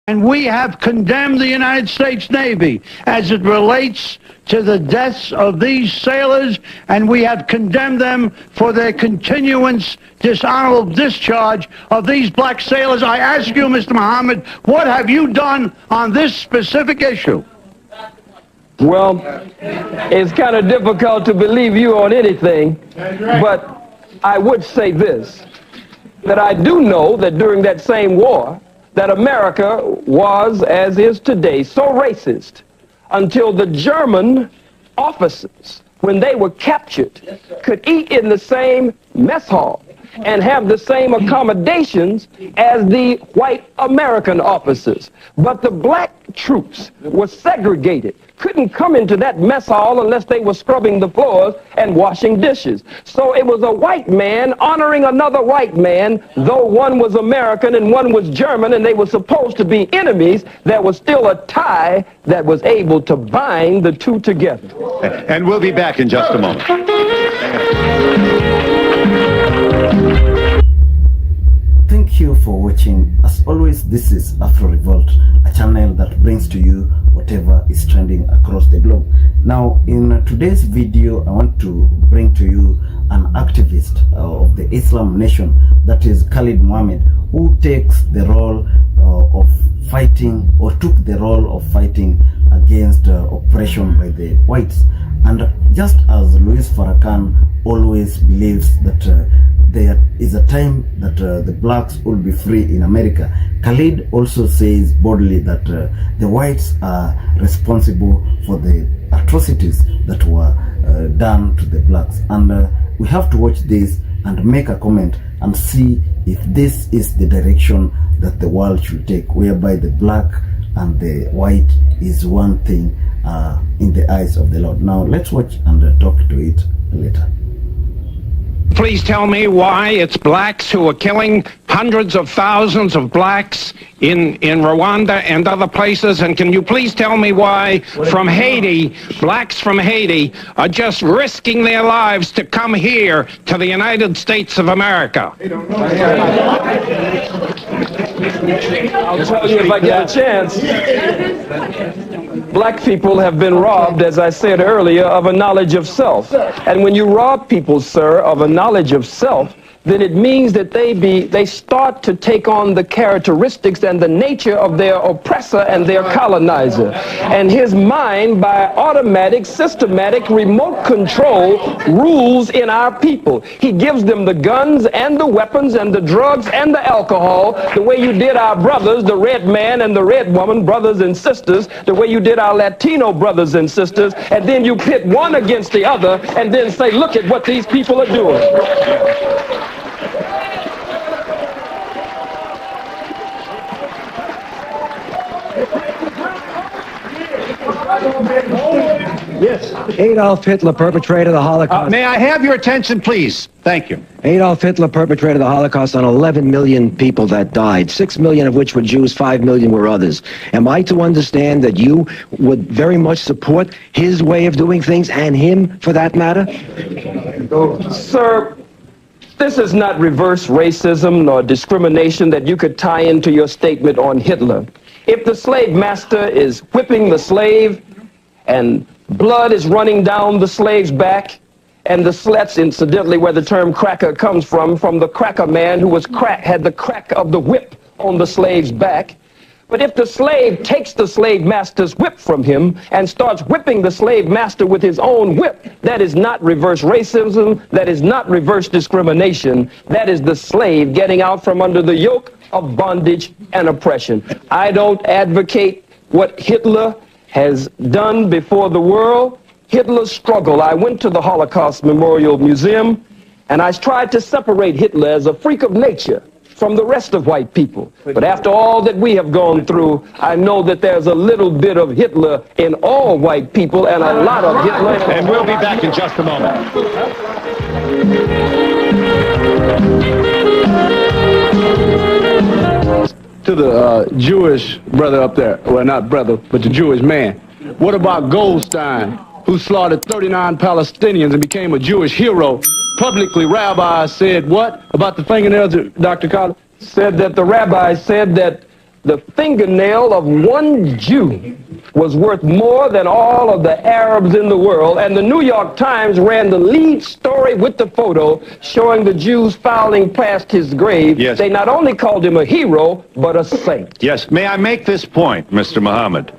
And we have condemned the United States Navy as it relates to the deaths of these sailors, and we have condemned them for their continuance, dishonorable discharge of these black sailors. I ask you, Mr. Muhammad, what have you done on this specific issue? Well, it's kind of difficult to believe you on anything, but I would say this, that I do know that during that same war, that America was, as is today, so racist until the German officers, when they were captured, could eat in the same mess hall and have the same accommodations as the white American officers. But the black troops were segregated, couldn't come into that mess hall unless they were scrubbing the floors and washing dishes. So it was a white man honoring another white man, though one was American and one was German, and they were supposed to be enemies. There was still a tie that was able to bind the two together. And we'll be back in just a moment. Thank you for watching. As always, this is Afro Revolt, a channel that brings to you whatever is trending across the globe. Now, in today's video, I want to bring to you an activist of the Islam Nation, that is Khalid Muhammad, who takes the role of fighting, or took the role of fighting against oppression by the whites. And just as Louis Farrakhan always believes that there is a time that the blacks will be free in America, Khalid also says boldly that the whites are responsible for the atrocities that were done to the blacks. And we have to watch this and make a comment and see if this is the direction that the world should take, whereby the black and the white is one thing in the eyes of the Lord. Now let's watch and talk to it later. Please tell me why it's blacks who are killing hundreds of thousands of blacks in Rwanda and other places, and can you please tell me why from Haiti, blacks from Haiti are just risking their lives to come here to the United States of America? I'll tell you if I get a chance. Black people have been robbed, as I said earlier, of a knowledge of self. And when you rob people, sir, of a knowledge of self, then it means that they start to take on the characteristics and the nature of their oppressor and their colonizer. And his mind, by automatic, systematic, remote control, rules in our people. He gives them the guns and the weapons and the drugs and the alcohol, the way you did our brothers, the red man and the red woman, brothers and sisters, the way you did our Latino brothers and sisters, and then you pit one against the other and then say, look at what these people are doing. Yes. Adolf Hitler perpetrated the Holocaust. May I have your attention, please? Thank you. Adolf Hitler perpetrated the Holocaust on 11 million people that died, 6 million of which were Jews, 5 million were others. Am I to understand that you would very much support his way of doing things, and him for that matter? Sir, this is not reverse racism nor discrimination that you could tie into your statement on Hitler. If the slave master is whipping the slave and blood is running down the slave's back, and that's incidentally where the term cracker comes from the cracker man who was had the crack of the whip on the slave's back. But if the slave takes the slave master's whip from him and starts whipping the slave master with his own whip, that is not reverse racism, that is not reverse discrimination, that is the slave getting out from under the yoke of bondage and oppression. I don't advocate what Hitler has done before the world. Hitler's struggle. I went to the Holocaust Memorial Museum and I tried to separate Hitler as a freak of nature from the rest of white people. But after all that we have gone through, I know that there's a little bit of Hitler in all white people and a lot of Hitler. And we'll be back in just a moment. To the Jewish brother up there, well, not brother, but the Jewish man. What about Goldstein, who slaughtered 39 Palestinians and became a Jewish hero? Publicly, rabbis said what about the fingernails, Dr. Collins? Said that the rabbi said that the fingernail of one Jew was worth more than all of the Arabs in the world, and the New York Times ran the lead story with the photo showing the Jews filing past his grave. Yes. They not only called him a hero, but a saint. Yes, may I make this point, Mr. Muhammad?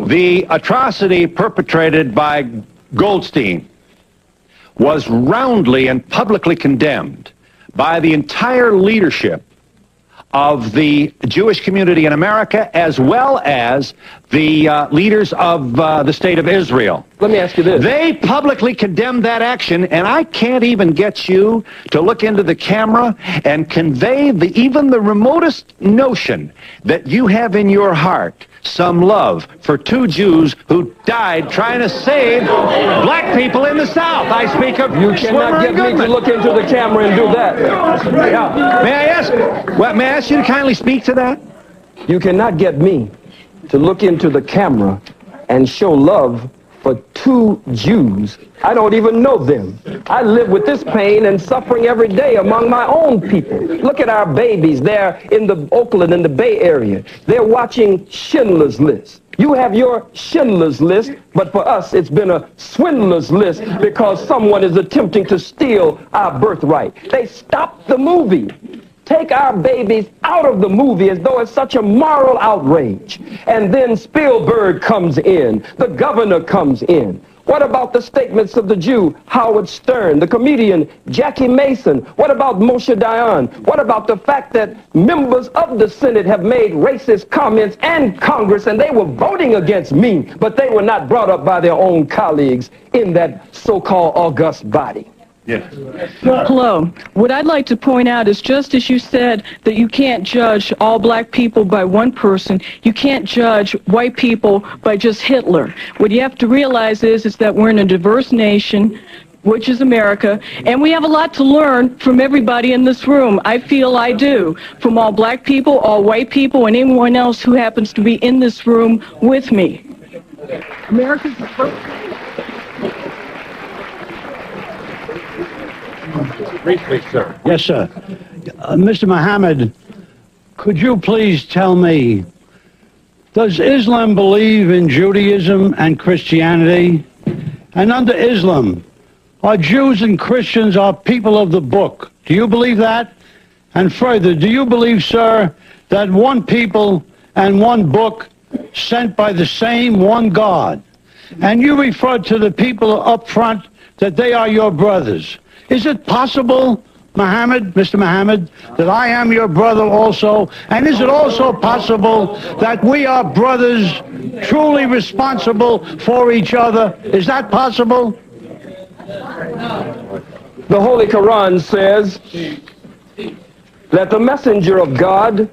The atrocity perpetrated by Goldstein was roundly and publicly condemned by the entire leadership of the Jewish community in America, as well as the leaders of the state of Israel. Let me ask you this. They publicly condemned that action, and I can't even get you to look into the camera and convey even the remotest notion that you have in your heart some love for two Jews who died trying to save black people in the South. I speak of You cannot get me to look into the camera and do that. Yeah. May I ask you to kindly speak to that? You cannot get me to look into the camera and show love for two Jews. I don't even know them. I live with this pain and suffering every day among my own people. Look at our babies there in the Oakland and the Bay Area. They're watching Schindler's List. You have your Schindler's List, but for us it's been a swindler's list because someone is attempting to steal our birthright. They stopped the movie. Take our babies out of the movie as though it's such a moral outrage. And then Spielberg comes in. The governor comes in. What about the statements of the Jew Howard Stern, the comedian Jackie Mason? What about Moshe Dayan? What about the fact that members of the Senate have made racist comments and Congress, and they were voting against me, but they were not brought up by their own colleagues in that so-called august body? Yes. Hello. What I'd like to point out is, just as you said that you can't judge all black people by one person, you can't judge white people by just Hitler. What you have to realize is that we're in a diverse nation, which is America, and we have a lot to learn from everybody in this room. I feel I do, from all black people, all white people, and anyone else who happens to be in this room with me. America's the first. Briefly, sir. Yes, sir. Mr. Muhammad, could you please tell me, does Islam believe in Judaism and Christianity? And under Islam, are Jews and Christians are people of the book? Do you believe that? And further, do you believe, sir, that one people and one book sent by the same one God? And you referred to the people up front that they are your brothers. Is it possible, Muhammad, Mr. Muhammad, that I am your brother also? And is it also possible that we are brothers truly responsible for each other? Is that possible? The Holy Quran says that the messenger of God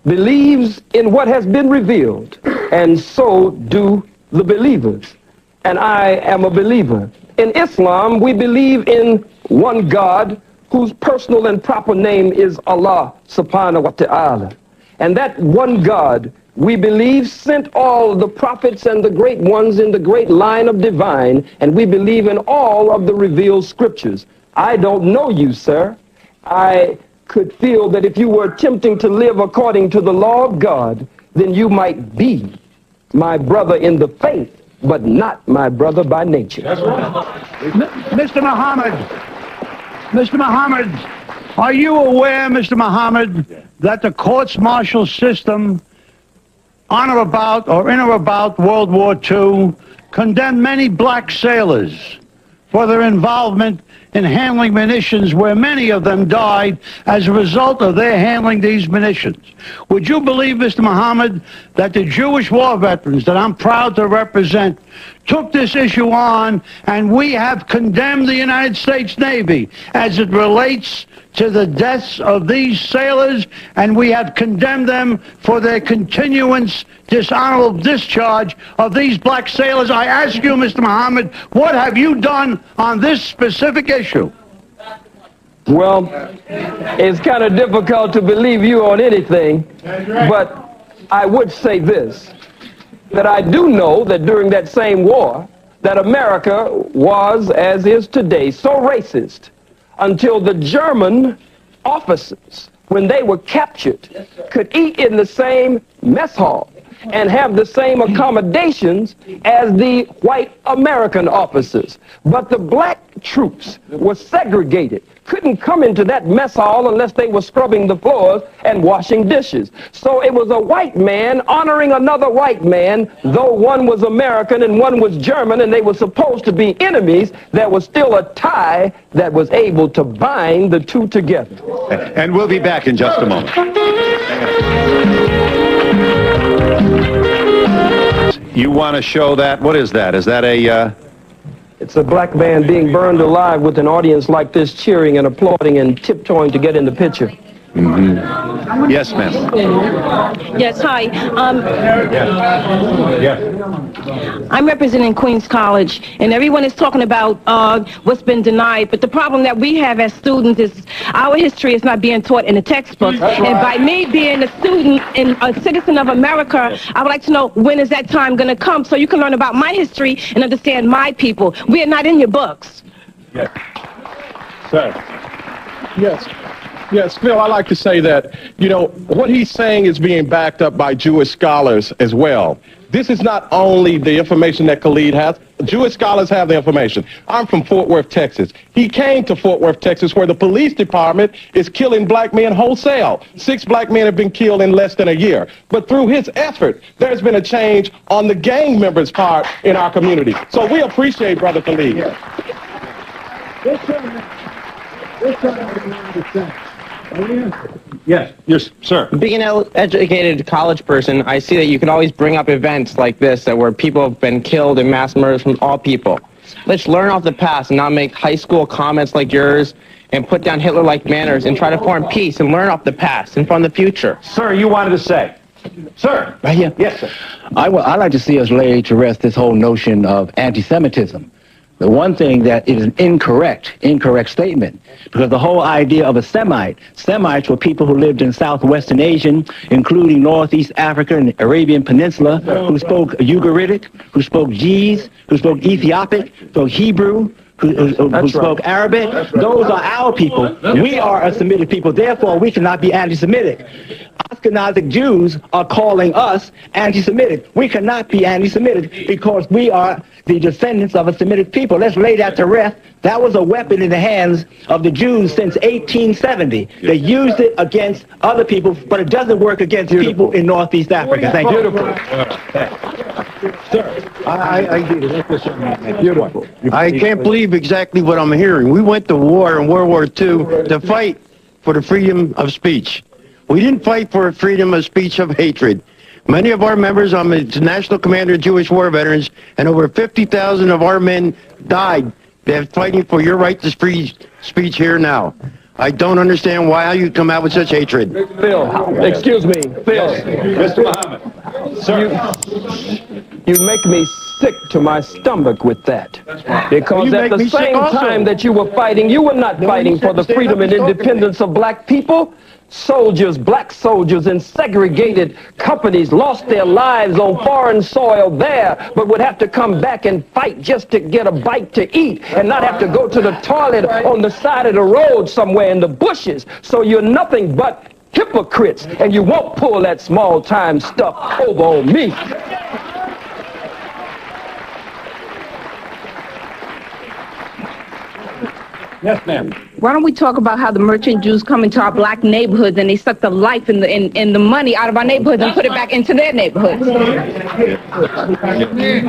believes in what has been revealed, and so do the believers. And I am a believer. In Islam, we believe in one God whose personal and proper name is Allah subhanahu wa ta'ala. And that one God, we believe, sent all the prophets and the great ones in the great line of divine, and we believe in all of the revealed scriptures. I don't know you, sir. I could feel that if you were attempting to live according to the law of God, then you might be my brother in the faith, but not my brother by nature. That's right. Mr. Muhammad, are you aware, Mr. Muhammad, that the courts-martial system on or about or in or about World War II condemned many black sailors for their involvement in handling munitions, where many of them died as a result of their handling these munitions? Would you believe, Mr. Muhammad, that the Jewish war veterans that I'm proud to represent took this issue on, and we have condemned the United States Navy as it relates to the deaths of these sailors, and we have condemned them for their continuance dishonorable discharge of these black sailors? I ask you, Mr. Muhammad, what have you done on this specific issue? Well, it's kind of difficult to believe you on anything, but I would say this, that I do know that during that same war, that America was, as is today, so racist until the German officers when they were captured, could eat in the same mess hall and have the same accommodations as the white American officers. But the black troops were segregated, couldn't come into that mess hall unless they were scrubbing the floors and washing dishes. So it was a white man honoring another white man, though one was American and one was German, and they were supposed to be enemies. There was still a tie that was able to bind the two together. And we'll be back in just a moment. You want to show that? What is that? Is that a... It's a black man being burned alive with an audience like this cheering and applauding and tiptoeing to get in the picture. Mm-hmm. Yes, ma'am. Yes, hi. Yes. I'm representing Queens College, and everyone is talking about what's been denied, but the problem that we have as students is our history is not being taught in the textbooks. Right. And by me being a student and a citizen of America, yes, I would like to know, when is that time going to come so you can learn about my history and understand my people? We are not in your books. Yes. Sir. Yes. Yes, Phil, I like to say that, you know, what he's saying is being backed up by Jewish scholars as well. This is not only the information that Khalid has. Jewish scholars have the information. I'm from Fort Worth, Texas. He came to Fort Worth, Texas, where the police department is killing black men wholesale. 6 black men have been killed in less than a year. But through his effort, there's been a change on the gang members' part in our community. So we appreciate Brother Khalid. Yes, yes, sir. Being an educated college person, I see that you can always bring up events like this that where people have been killed and mass murders from all people. Let's learn off the past and not make high school comments like yours and put down Hitler-like manners and try to form peace and learn off the past and from the future. Sir, you wanted to say. Sir. Right here. Yes, sir. I like to see us lay to rest this whole notion of anti-Semitism. The one thing that is an incorrect statement, because the whole idea of a Semites were people who lived in southwestern Asia, including Northeast Africa and the Arabian Peninsula, who spoke Ugaritic, who spoke Ge'ez, who spoke Ethiopic, spoke Hebrew, who spoke Arabic. Those are our people. We are a Semitic people. Therefore, we cannot be anti-Semitic. Ashkenazic Jews are calling us anti-Semitic. We cannot be anti-Semitic because we are the descendants of a Semitic people. Let's lay that to rest. That was a weapon in the hands of the Jews since 1870. They used it against other people, but it doesn't work against people in Northeast Africa. Thank you. Sir, I get it. Beautiful. I can't believe exactly what I'm hearing. We went to war in World War II to fight for the freedom of speech. We didn't fight for freedom of speech of hatred. Many of our members, I'm the National Commander of Jewish War Veterans, and over 50,000 of our men died fighting for your right to free speech here now. I don't understand why you come out with such hatred. Phil, excuse me, Phil. Mr. Muhammad. Sir. You make me sick to my stomach with that. Because at the same time that you were fighting, you were not fighting for the freedom and independence of black people. Soldiers, black soldiers in segregated companies lost their lives on foreign soil there, but would have to come back and fight just to get a bite to eat and not have to go to the toilet on the side of the road somewhere in the bushes. So you're nothing but hypocrites, and you won't pull that small-time stuff over on me. Yes, ma'am. Why don't we talk about how the merchant Jews come into our black neighborhoods and they suck the life and the money out of our neighborhoods and put it back into their neighborhoods?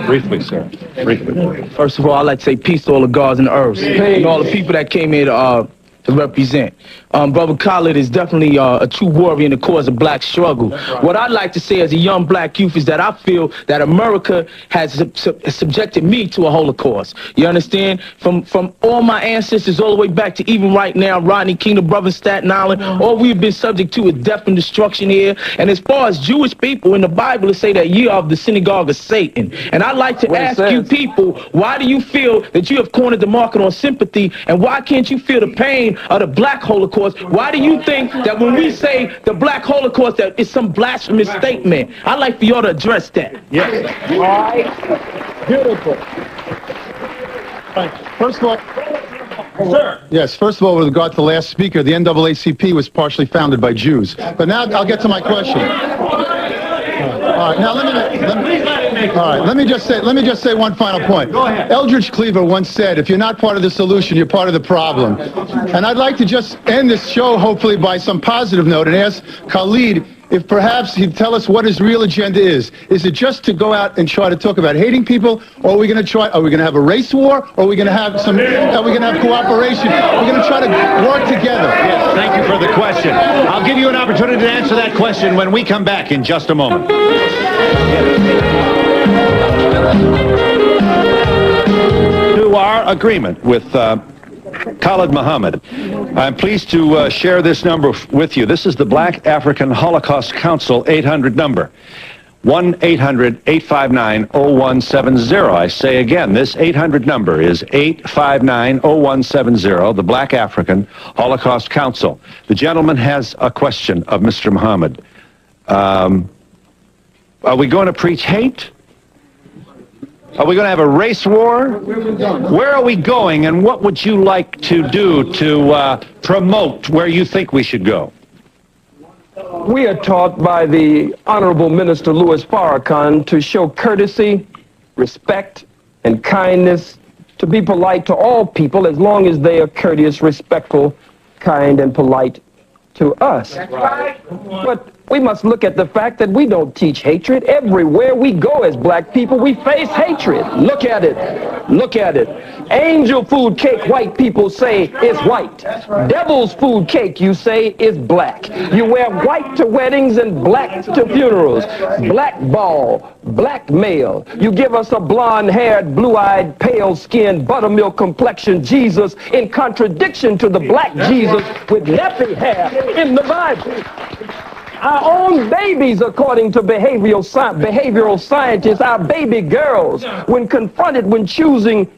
Briefly, sir. Briefly. First of all, I'd like to say peace to all the gods and the earths and all the people that came here to represent. Brother Khalid is definitely a true warrior in the cause of black struggle. What I'd like to say as a young black youth is that I feel that America has subjected me to a Holocaust. You understand? From all my ancestors all the way back to even right now, Rodney King, the brother in Staten Island, all we've been subject to is death and destruction here. And as far as Jewish people in the Bible, it say that ye are of the synagogue of Satan. And I'd like to ask you people, why do you feel that you have cornered the market on sympathy, and why can't you feel the pain of the black Holocaust? Why do you think that when we say the black Holocaust that it's some blasphemous statement? I'd like for y'all to address that. Yes. All right. Beautiful. First of all, Sir. Yes, first of all, with regard to the last speaker, the NAACP was partially founded by Jews. But now I'll get to my question. All right, now let me just say one final point. Go ahead. Eldridge Cleaver once said, if you're not part of the solution, you're part of the problem. And I'd like to just end this show, hopefully, by some positive note and ask Khalid if perhaps he'd tell us what his real agenda is. Is it just to go out and try to talk about hating people, or are we going to have a race war, or are we going to have cooperation? We're going to try to work together. Yes, thank you for the question. I'll give you an opportunity to answer that question when we come back in just a moment. To our agreement with Khalid Muhammad, I'm pleased to share this number with you. This is the Black African Holocaust Council 800 number, 1-800-859-0170. I say again, this 800 number is 859-0170, the Black African Holocaust Council. The gentleman has a question of Mr. Muhammad. Are we going to preach hate? Are we going to have a race war? Where are we going, and what would you like to do to promote where you think we should go? We are taught by the Honorable Minister Louis Farrakhan to show courtesy, respect, and kindness, to be polite to all people as long as they are courteous, respectful, kind, and polite to us. But we must look at the fact that we don't teach hatred. Everywhere we go as black people, we face hatred. Look at it. Look at it. Angel food cake, white people say, is white. Devil's food cake, you say, is black. You wear white to weddings and black to funerals. Black ball, black male. You give us a blonde-haired, blue-eyed, pale-skinned, buttermilk complexion Jesus in contradiction to the black Jesus with nappy hair in the Bible. Our own babies, according to behavioral scientists, our baby girls, when confronted with choosing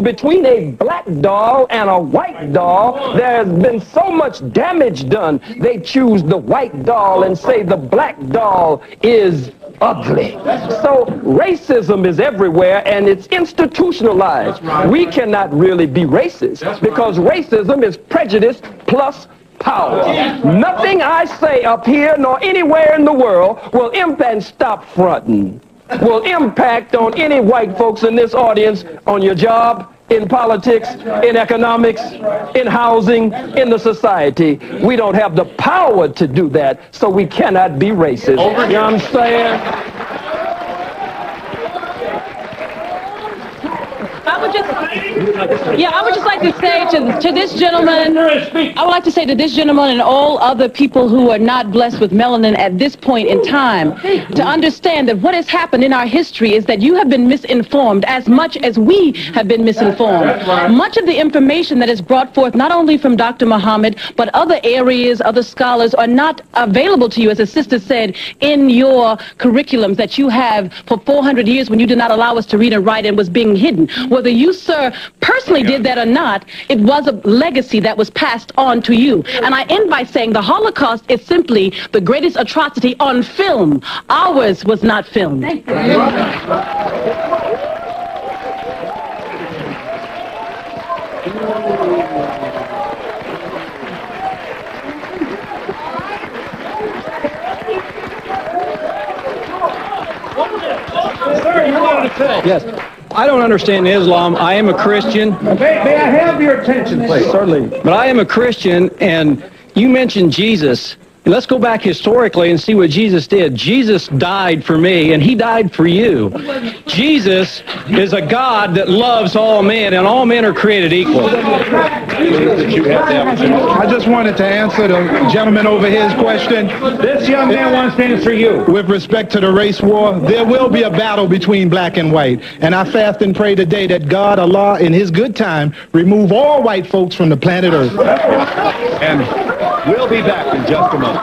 between a black doll and a white doll, there has been so much damage done, they choose the white doll and say the black doll is ugly. So racism is everywhere, and it's institutionalized. We cannot really be racist because racism is prejudice plus power. Nothing I say up here nor anywhere in the world will impact, stop fronting, will impact on any white folks in this audience, on your job, in politics, in economics, in housing, in the society. We don't have the power to do that, so we cannot be racist. You know what I'm saying? I would just like to say to this gentleman, I would like to say to this gentleman and all other people who are not blessed with melanin at this point in time, to understand that what has happened in our history is that you have been misinformed as much as we have been misinformed. Much of the information that is brought forth, not only from Dr. Muhammad, but other areas, other scholars, are not available to you, as the sister said, in your curriculums that you have for 400 years when you did not allow us to read and write and was being hidden. Whether you, sir, personally did that or not, it was a legacy that was passed on to you. And I end by saying the Holocaust is simply the greatest atrocity on film. Ours was not filmed. Thank you. Yes. I don't understand Islam. I am a Christian. May I have your attention, please? Certainly. But I am a Christian, and you mentioned Jesus. And let's go back historically and see what Jesus did. Jesus died for me, and he died for you. Jesus is a God that loves all men, and all men are created equal. I just wanted to answer the gentleman over here's question. This young man wants to answer you. With respect to the race war, there will be a battle between black and white. And I fast and pray today that God, Allah, in his good time, remove all white folks from the planet Earth. And we'll be back in just a moment.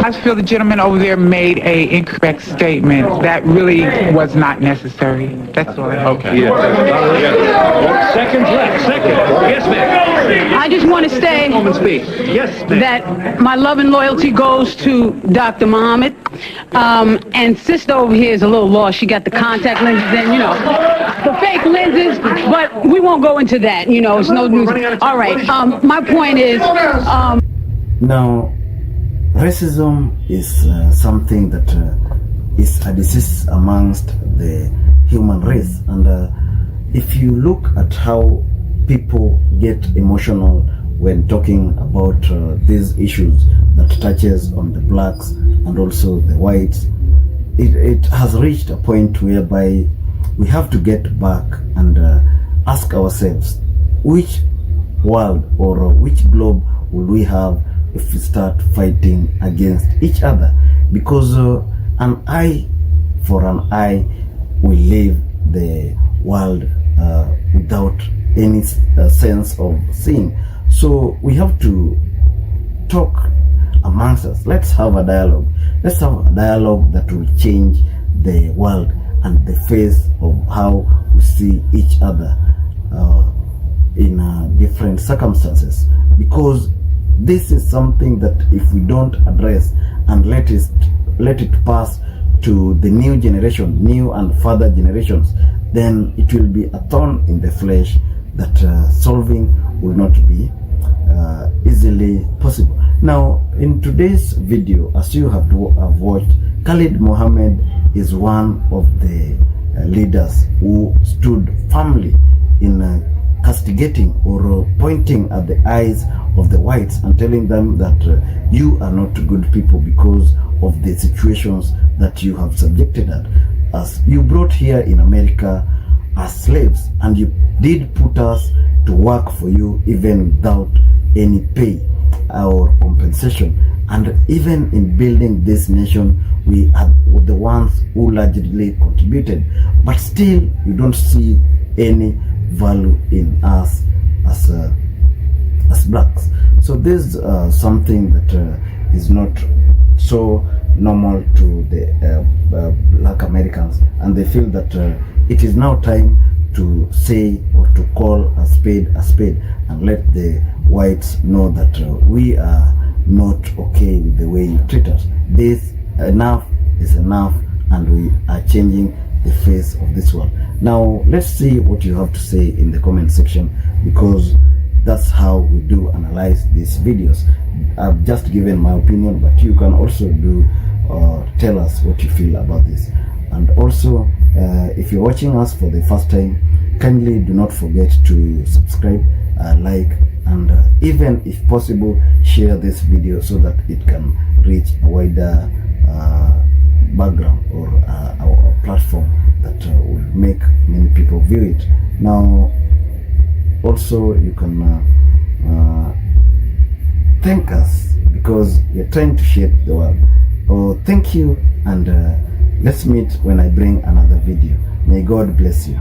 I feel the gentleman over there made an incorrect statement. That really was not necessary. That's all I have. Okay. Yeah. Seconds left. Second. Yes, ma'am. I just want to say that my love and loyalty goes to Dr. Muhammad. And sister over here is a little lost. She got the contact lenses and, you know, the fake lenses, but we won't go into that. You know, it's no news. All right. My point is... Now, racism is something that is a disease amongst the human race. And if you look at how people get emotional when talking about these issues that touches on the blacks and also the whites, it has reached a point whereby we have to get back and ask ourselves, which world or which globe will we have if we start fighting against each other? Because an eye for an eye will leave the world without any sense of seeing. So we have to talk amongst us. Let's have a dialogue. Let's have a dialogue that will change the world and the face of how we see each other in different circumstances. Because this is something that if we don't address and let it pass to the new generation, new and further generations, then it will be a thorn in the flesh that solving will not be easily possible. Now, in today's video, as you have watched, Khalid Mohammed is one of the leaders who stood firmly in castigating or pointing at the eyes of the whites and telling them that you are not good people because of the situations that you have subjected us. You brought here in America as slaves, and you did put us to work for you even without any pay or compensation. And even in building this nation, we are the ones who largely contributed, but still you don't see any value in us as blacks. So this is something that is not so normal to the black Americans, and they feel that it is now time to say or to call a spade and let the whites know that we are not okay with the way you treat us. This enough is enough, and we are changing the face of this world. Now let's see what you have to say in the comment section, because that's how we do analyze these videos. I've just given my opinion, but you can also do tell us what you feel about this. And also if you're watching us for the first time, kindly do not forget to subscribe, like, and even if possible share this video so that it can reach a wider background or our platform that will make many people view it. Now also you can thank us because we're trying to shape the world. Oh, thank you, and let's meet when I bring another video. May God bless you.